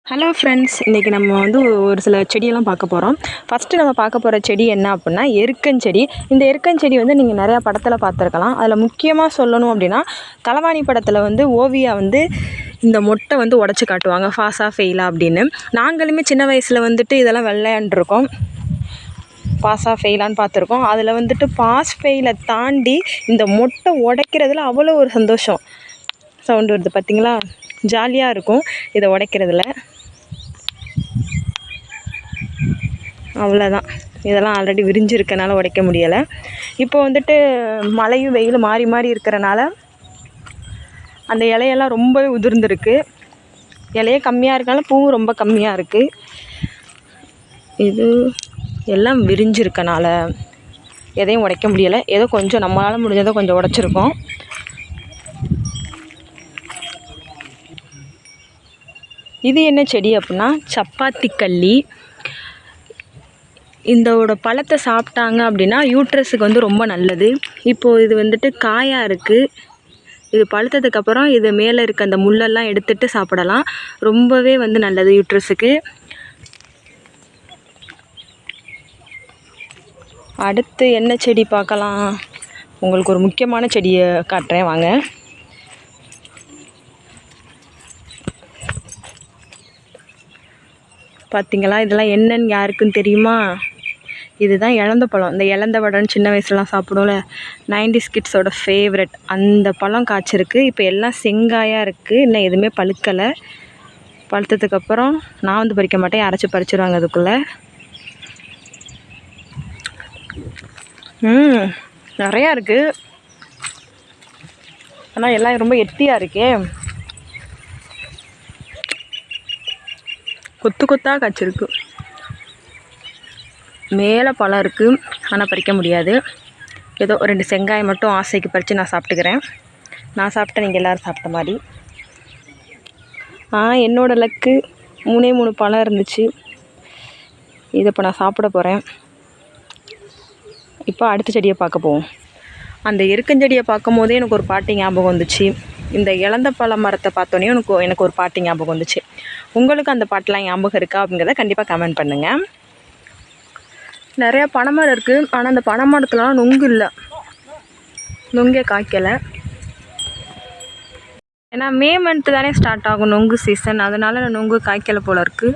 Hello friends, இன்றைக்கி நம்ம வந்து ஒரு சில செடியெல்லாம் பார்க்க போகிறோம். ஃபஸ்ட்டு நம்ம பார்க்க போகிற செடி என்ன அப்படின்னா எருக்கஞ்செடி. இந்த எருக்கஞ்செடி வந்து நீங்கள் நிறையா படத்தில் பார்த்துருக்கலாம். அதில் முக்கியமாக சொல்லணும் அப்படின்னா களவாணி படத்தில் வந்து ஓவியா வந்து இந்த மொட்டை வந்து உடச்சி காட்டுவாங்க, ஃபாஸா ஃபெயிலா அப்படின்னு. நாங்களுமே சின்ன வயசில் வந்துட்டு இதெல்லாம் விளையாண்டுருக்கோம், பாஸா ஃபெயிலான்னு பார்த்துருக்கோம். அதில் வந்துட்டு பாஸ் ஃபெயிலை தாண்டி இந்த மொட்டை உடைக்கிறதுல அவ்வளோ ஒரு சந்தோஷம். சவுண்டு வருது பார்த்திங்களா, ஜாலியாக இருக்கும் இதை உடைக்கிறதுல. அவ்வளோதான், இதெல்லாம் ஆல்ரெடி விரிஞ்சிருக்கனால உடைக்க முடியலை. இப்போ வந்துட்டு மழையும் வெயிலும் மாறி மாறி இருக்கிறனால அந்த இலையெல்லாம் ரொம்பவே உதிர்ந்துருக்கு. இலையே கம்மியாக இருக்கனால பூவும் ரொம்ப கம்மியாக இருக்குது. இது எல்லாம் விரிஞ்சிருக்கனால எதையும் உடைக்க முடியலை. ஏதோ கொஞ்சம் நம்மளால் முடிஞ்சதை கொஞ்சம் உடைச்சிருக்கோம். இது என்ன செடி அப்படின்னா சப்பாத்தி கள்ளி. இதோட பழத்தை சாப்பிட்டாங்க அப்படின்னா யூட்ரஸுக்கு வந்து ரொம்ப நல்லது. இப்போது இது வந்துட்டு காயாக இருக்குது. இது பழுத்ததுக்கப்புறம் இது மேலே இருக்க அந்த முள்ளெல்லாம் எடுத்துகிட்டு சாப்பிடலாம். ரொம்பவே வந்து நல்லது யூட்ரஸுக்கு. அடுத்து என்ன செடி பார்க்கலாம், உங்களுக்கு ஒரு முக்கியமான செடியை காட்டுறேன் வாங்க. பார்த்திங்களா, இதெல்லாம் என்னன்னு யாருக்குன்னு தெரியுமா? இதுதான் இலந்த பழம். இந்த இலந்த வடைன்னு சின்ன வயசுலாம் சாப்பிடுவோம்ல, 90s கிட்ஸோட ஃபேவரட். அந்த பழம் காய்ச்சிருக்கு. இப்போ எல்லாம் செங்காயாக இருக்குது, இன்னும் எதுவுமே பழுக்கலை. பழுத்ததுக்கப்புறம் நான் வந்து பறிக்க மாட்டேன், அரைச்சி பறிச்சிடுவாங்க அதுக்குள்ளே. நிறையா இருக்குது, ஆனால் எல்லாம் ரொம்ப எட்டியாக இருக்கே. கொத்து கொத்தாக காய்ச்சிருக்கு. மேலே பழம் இருக்குது, ஆனால் பறிக்க முடியாது. ஏதோ 2 செங்காய் மட்டும் ஆசைக்கு பறித்து நான் சாப்பிட்டுக்கிறேன். நான் சாப்பிட்டேன், நீங்கள் எல்லோரும் சாப்பிட்ட மாதிரி. என்னோடய லக்கு 3 பழம் இருந்துச்சு. இதை இப்போ நான் சாப்பிட போகிறேன். இப்போ அடுத்த செடியை பார்க்க போவோம். அந்த எருக்கஞ்செடியை பார்க்கும் போதே எனக்கு ஒரு பாட்டு ஞாபகம் வந்துச்சு. இந்த இலந்த பழ மரத்தை பார்த்தோன்னே எனக்கு ஒரு பாட்டு ஞாபகம் வந்துச்சு. உங்களுக்கு அந்த பாட்டெலாம் ஞாபகம் இருக்கா அப்படிங்கிறத கண்டிப்பாக கமெண்ட் பண்ணுங்கள். நிறையா பனைமரம் இருக்குது, ஆனால் அந்த பனைமரத்துலலாம் நொங்கு இல்லை, நொங்கே காய்க்கலை. ஏன்னா மே மந்த்து தானே ஸ்டார்ட் ஆகும் நொங்கு சீசன், அதனால் நொங்கு காய்க்கலை போல் இருக்குது.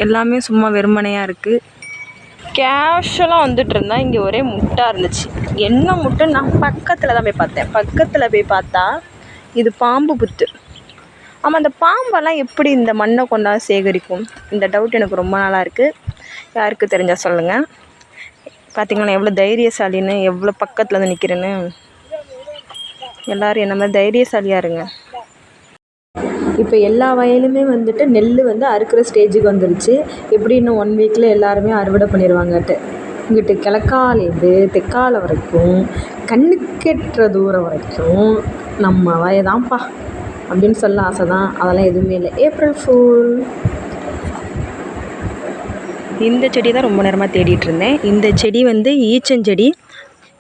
எல்லாமே சும்மா வெறுமனையாக இருக்குது. கேஷுவலாக வந்துட்டு இருந்தால் இங்கே ஒரே முட்டாக இருந்துச்சு. என்ன முட்டை, நான் பக்கத்தில் தான் போய் பார்த்தேன். பக்கத்தில் போய் பார்த்தா இது பாம்பு புத்து. ஆமாம், அந்த பாம்பெல்லாம் எப்படி இந்த மண்ணை கொண்டாந்து சேகரிக்கும்? இந்த டவுட் எனக்கு ரொம்ப நாளாக இருக்குது. யாருக்கு தெரிஞ்சால் சொல்லுங்கள். பார்த்திங்கன்னா எவ்வளோ தைரியசாலின்னு, எவ்வளோ பக்கத்தில் வந்து நிற்கிறேன்னு. எல்லோரும் என்ன மாதிரி தைரியசாலியாக இருங்க. இப்போ எல்லா வயலுமே வந்துட்டு நெல் வந்து அறுக்கிற ஸ்டேஜுக்கு வந்துருச்சு. எப்படி இன்னும் 1 வீக்கில் எல்லாருமே அறுவடை பண்ணிடுவாங்கட்டு. இங்கிட்டு கிழக்காலேருந்து தெற்கால வரைக்கும், கண்ணுக்கெட்டுற தூரம் வரைக்கும் நம்ம வயதான்ப்பா அப்படின்னு சொல்ல ஆசை தான். அதெல்லாம் எதுவுமே இல்லை. April fool. இந்த செடி தான் ரொம்ப நேரமாக தேடிட்டு இருந்தேன். இந்த செடி வந்து ஈச்சஞ்செடி.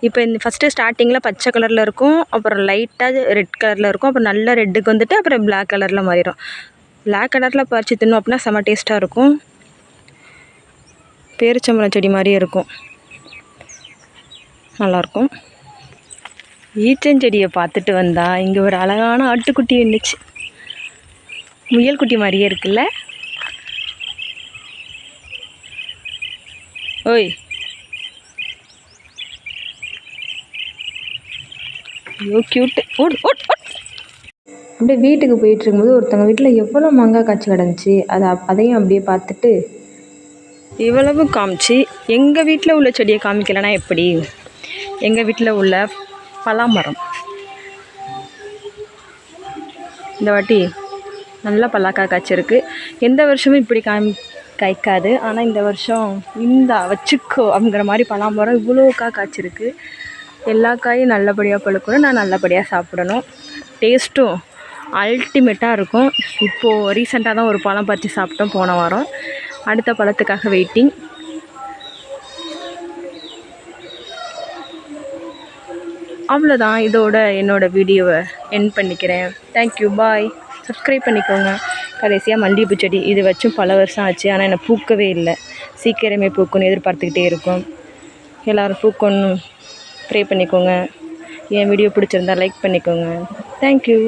இப்போ இந்த ஃபஸ்ட்டு ஸ்டார்டிங்கில் பச்சை கலரில் இருக்கும், அப்புறம் லைட்டாக ரெட் கலரில் இருக்கும், அப்புறம் நல்ல ரெட்டுக்கு வந்துட்டு அப்புறம் பிளாக் கலரில் மாறிடும். பிளாக் கலரில் பறித்து தின்னோம் அப்படின்னா செம்ம டேஸ்ட்டாக இருக்கும். பேரிச்சம்பழம் செடி மாதிரியே இருக்கும், நல்லாயிருக்கும். ஈச்சஞ்செடியை பார்த்துட்டு வந்தால் இங்கே ஒரு அழகான ஆட்டுக்குட்டி இருந்துச்சு. முயல் குட்டி மாதிரியே இருக்குல்ல. ஓய், ஐயோ க்யூட்டு. அப்படியே வீட்டுக்கு போயிட்டு இருக்கும்போது ஒருத்தவங்க வீட்டில் எவ்வளோ மாங்காய் காய்ச்சி கிடந்துச்சு. அதையும் அப்படியே பார்த்துட்டு இவ்வளவு காமிச்சு எங்கள் வீட்டில் உள்ள செடியை காமிக்கலைன்னா எப்படி? எங்கள் வீட்டில் உள்ள பலாமரம் இந்த வாட்டி நல்லா பலாக்காய் காய்ச்சிருக்கு. எந்த வருஷமும் இப்படி காய்க்காது, ஆனால் இந்த வருஷம் வச்சுக்கோ அப்படிங்கிற மாதிரி பலாமரம் இவ்வளோக்கா காய்ச்சிருக்கு. எல்லா காயும் நல்லபடியாக பழுக்கணும், நான் நல்லபடியாக சாப்பிடணும். டேஸ்ட்டும் அல்டிமேட்டாக இருக்கும். இப்போது ரீசெண்டாக தான் ஒரு பழம் பறித்து சாப்பிட்டோம் போன வாரம். அடுத்த பழத்துக்காக வெயிட்டிங். அவ்வளோதான், இதோட என்னோடய வீடியோவை எண்ட் பண்ணிக்கிறேன். தேங்க்யூ, பாய். சப்ஸ்கிரைப் பண்ணிக்கோங்க. கடைசியாக மல்லிகைப்பூ செடி, இது வச்சும் பல வருஷம் ஆச்சு. ஆனால் எனக்கு பூக்கவே இல்லை. சீக்கிரமே பூக்கும்னு எதிர்பார்த்துக்கிட்டே இருக்கும். எல்லோரும் பூக்கணும் ப்ரே பண்ணிக்கோங்க. என் வீடியோ பிடிச்சிருந்தா லைக் பண்ணிக்கோங்க. தேங்க்யூ.